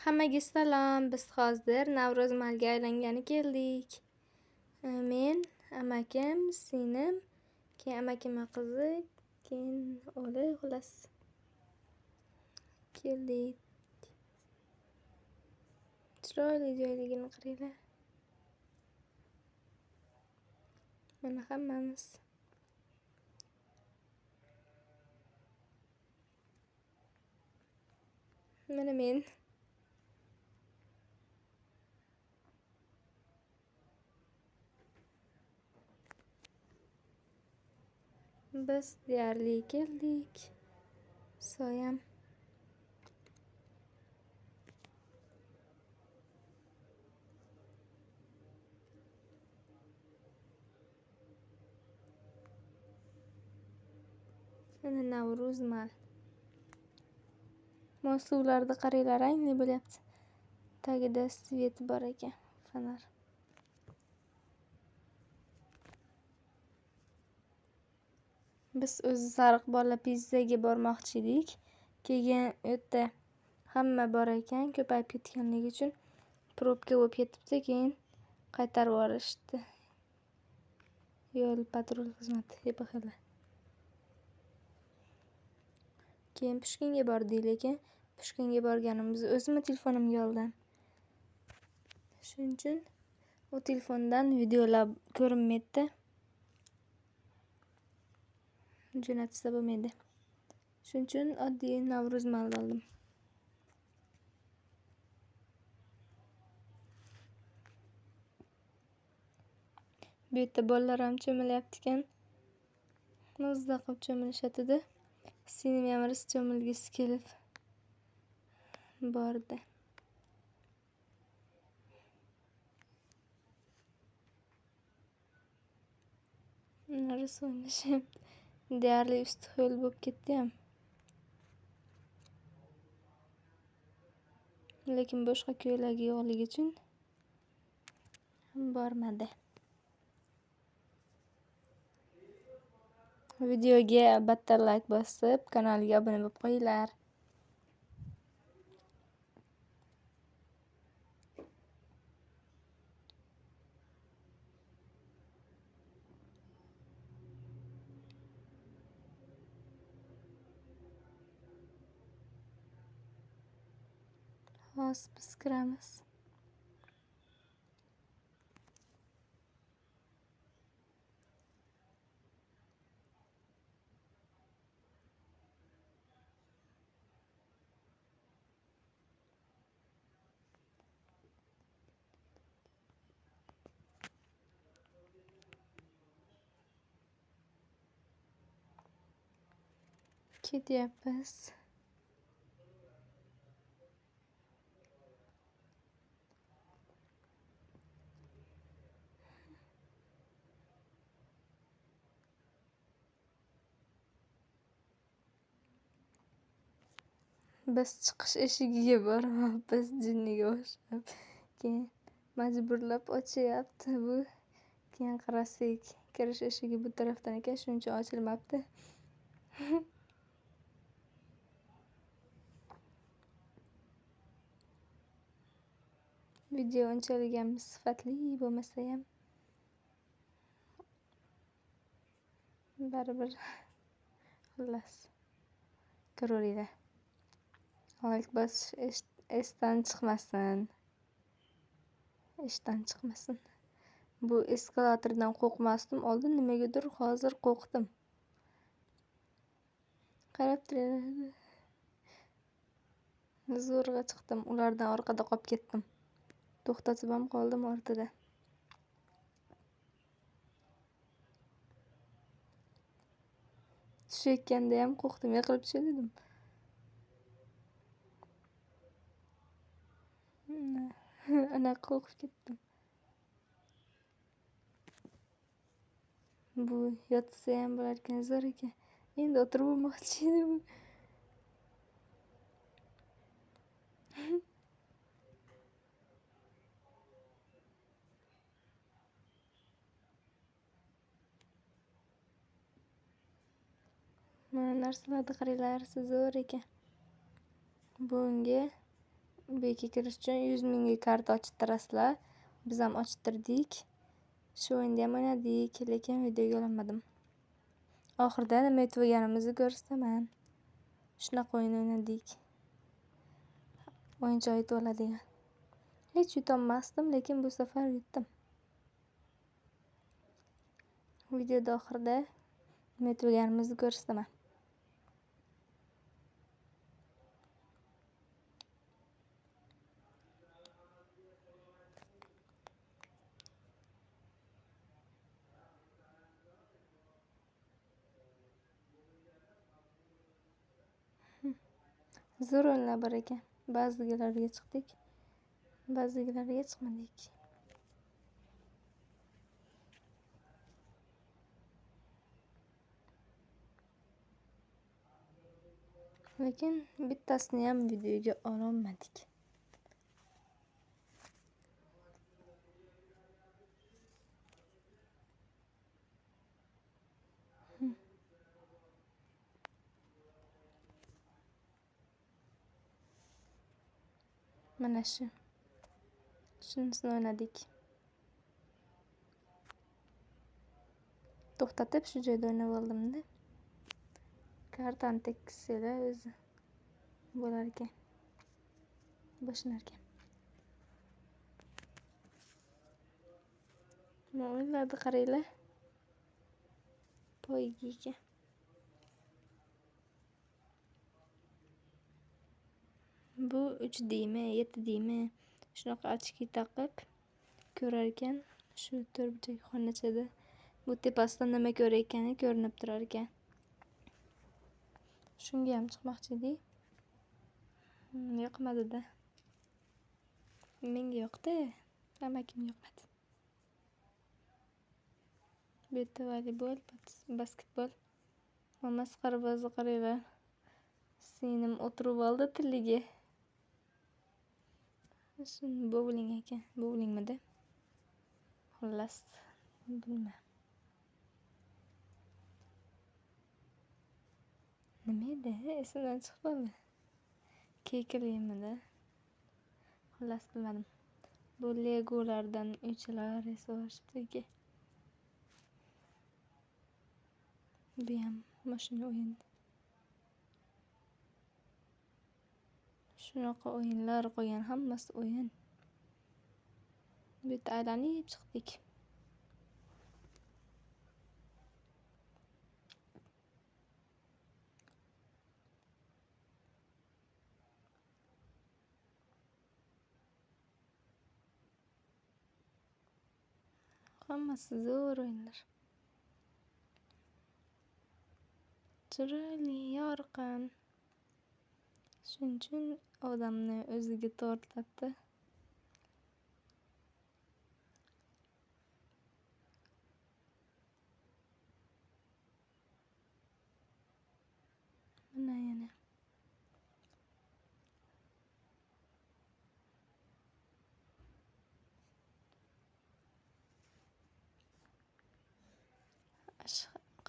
Hammaga salom. Biz hozir Navro'z malga aylangani keldik. Men, amakim, singlim, keyin amakimning qizi, keyin o'g'li, xullas. Keldik. Chiroyli joyligini qaranglar. Mana hammamiz. Mana men. Biz deyarli keldik. Soyam. Mana Navro'z mal. Suvlarda qaranglar, rangli bo'lyapti. Tagida svet bor ekan, fonar. Biz o'zi Sariq bola pizzaga bormoqchi edik. Keyin u yerda hamma bor ekan, ko'payib ketganligi uchun probka bo'lib ketibdi, keyin qaytarib yuborishdi. Yo'l patrul xizmati YPXL. Keyin Pushkinga bordik, lekin Pushkinga borganimiz o'zimni telefonimga oldim. Shuning uchun u telefondan videolar ko'rinmaydi. Jo'natsa bo'lmaydi. Shuning uchun oddiy Navro'z malni oldim. Bu yerda bolalar ham cho'milyapti ekan. Muzda qilib cho'milishadi. Singlim ham rosa cho'milgisi kelib bordi. Rosa o'ynashyapti. Deyarli usti ho'l bo'lib ketdi ham. Lekin boshqa ko'ylagi yo'qligi uchun bormadi. Videoga battar like bosib, kanalga obuna bo'lib qo'yinglar. Hozir biz kiramiz. Ketyapmiz. Biz chiqish eshigiga boramiz, jinniga o'xshab. Keyin majburlab ochyapti bu. Keyin qarasak, kirish eshigi bu tarafdan ekan, shuning uchun ochilmabdi. Video unchalik ham sifatli bo'lmasa ham baribir xullas ko'raveringlar. Like bosish esdan chiqmasin. Eshdan chiqmasin. Bu eskalatordan qo'rqmasdim. Oldin nimagadir hozir qo'rqdim. Qarab turinglar. Zo'rg'a chiqdim. Ulardan orqada qolib ketdim. To'xtatib ham qoldim o'rtada. Tushayotganda ham qo'rqdim, yiqilib tushadim. Ana qo'rqib ketdim. Bu yotsa ham bo'lar ekan, zo'r ekan. Endi o'tirib olmoqchi edim. Mana narsalarni qaranglar, zo'r ekan. Bunga Bu yerga kirish uchun 100 mingga karta ochittirasizlar. Biz ham ochittirdik. Shu o'yinda ham o'ynadik, lekin videoga olmadim. Oxirida nima yutib olganimizni ko'rsataman. Shunaqa o'yin o'ynadik. O'yinchoq yutib oladigan. Hech yutolmasdim, lekin bu safar yutdim. Videoda oxirida nima yutib olganimizni ko'rsataman. Zo'r o'yinlar bor ekan. Ba'zilariga chiqdik, ba'zilariga chiqmadik. Lekin bittasini ham videoga ololmadik. Mana shunisini o'ynadik. To'xtatib shu joyda o'ynab oldim-da. Kartani tekkizsanglar o'zi bo'lar ekan. Boshlanar ekan. Mana o'yinlarni qaranglar. Poygaga. Bu 3 deymi, 7 deymi? Shunaqa ochki taqib ko'rar ekan. Shu to'rtburchak xonachada bu tepasidan nima ko'rayotgani ko'rinib turar ekan. Shunga ham chiqmoqchi edik. Yoqmadi-da. Menga yoqdi, amakim yoqmadi. Bu yerda voleybol, basketbol. Masxarabozni qaranglar. Singlim o'tirib oldi tiliga. Shuni bowling ekan. Bowlingmidi? Xullas, bilmayman. Nima edi? Esimdan chiqib qoldi. Keykligimidi? Xullas bilmadim. Bu legolardan uychalar yasashibdi. Bu ham mashina o'yin. Shunaqa o'yinlar qo'ygan, hammasi o'yin. Bu yerda aylanib chiqdik. Hammasi zo'r o'yinlar. Chiroyli, yorqin. Shuning uchun odamni o'ziga tortadi. Mana yana.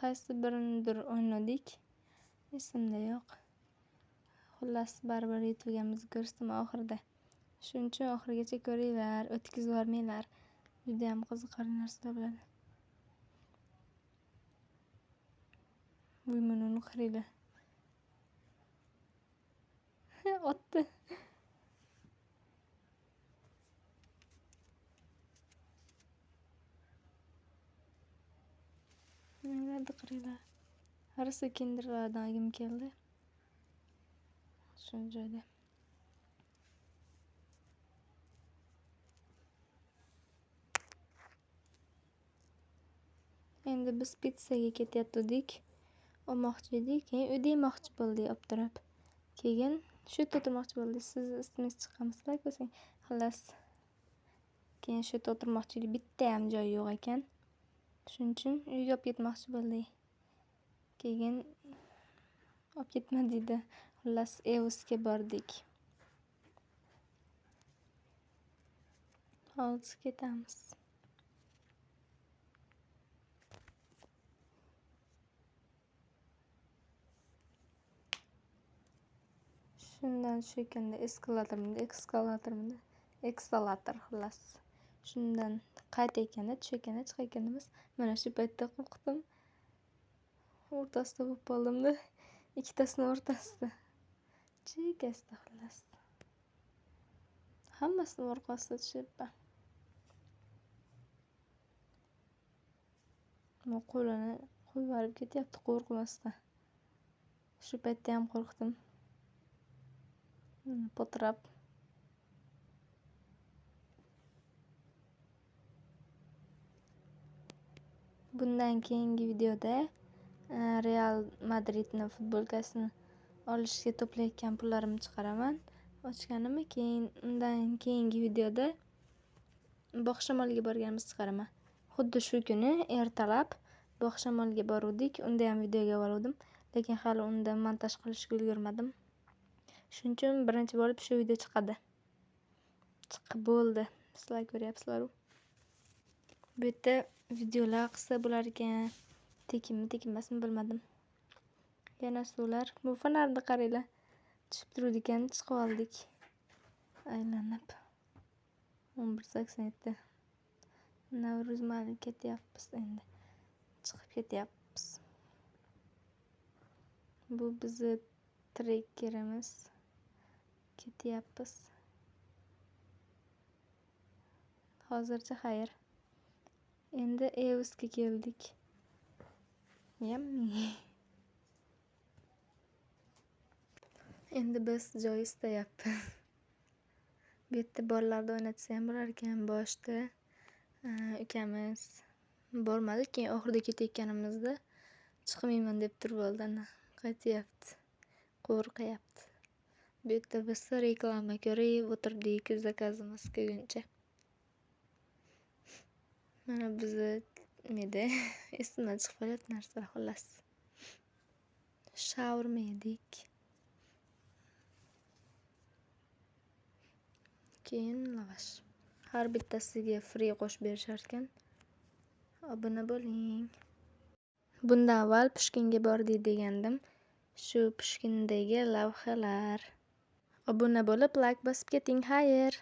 Qaysi birinidir o'ynadik. Esimda yo'q. Xullas baribir yutganimizni ko'rsataman oxirida. Shuning uchun oxirigacha ko'ringlar, o'tkazib yubormanglar. Juda ham qiziqarli narsalar bo'ladi. Buyumini qaranglar. Otdi. Nimalarni qaranglar. Harisi kinderlardan olgim keldi. Shu joyda. Endi biz pitssaga ketayotdik. Olmoqchi edik, keyin uyda yemoqchi bo'ldik obtirab. Keyin shu yerda o'tirmoqchi bo'ldik. Sizni ismingiz chiqamizlar ko'rsang. Xullas. Keyin shu yerda o'tirmoqchi edik. Bitta ham joy yo'q ekan. Shuning uchun uyga olib ketmoqchi bo'ldik. Keyin olib ketmadikda. Xullas Evosga bordik. Hozir ketamiz. Shundan shu ekanda eskalator xullas. Shundan qayta ekanda, tush ekanda, chiq ekanimiz. Mana shu paytda qo'rqdim. O'rtasida bo'lib qoldimda. Ikkitasini o'rtasida. Chekkasida xullas. Hammasini orqasiga tushibman. Qo'lini qo'yib yuborib ketyapti qo'rqmasdan. Shu paytda ham qo'rqdim. Po'tirab. Bundan keyingi videoda Real Madridning futbolkasini olishga to'playotgan pullarimni chiqaraman. Ochganimni keyin undan keyingi videoda Bog'shamolga borganimizni chiqaraman. Xuddi shu kuni ertalab Bog'shamolga boruvdik. Unda ham videoga oldim, lekin hali unda montaj qilishga ulgurmadim. Shuning uchun birinchi bo'lib shu video chiqadi. Chiqib bo'ldi. Sizlar ko'ryapsizlar. Bu yerda videolar qilsa bo'lar ekan. Tekinmi, tekinmasmi bilmadim. Yana suvlar. Bu fonarni qaranglar. Tushib turdi ekan, chiqib oldik. Aylanib. 11:87. Navruz mali ketyapmiz endi. Chiqib ketyapmiz. Bu bizni trekkerimiz. Ketyapmiz. Hozircha xayr. Endi Eusga keldik. Yummy. Endi biz joy istayapmiz. Bu yerda bolalarni o'ynatsa ham bo'lar ekan boshda. Ukamiz bormadi, keyin oxirida ketayotganimizda chiqmayman deb turib oldi. Qaytyapti. Qo'rqyapti. Bu yerda biz reklama ko'rib o'tirdik zakazimiz kelguncha. Mana bizni nima esimdan chiqib qolyapti narsalar xullas. Shaurma yedik. Keyin lavash. Har bittasiga free qo'shib berishar ekan. Obuna bo'ling. Bundan avval Pushkinga bordik degandim. Shu Pushkindagi lavhalar. Obuna bo'lib, like bosib keting. Xayr.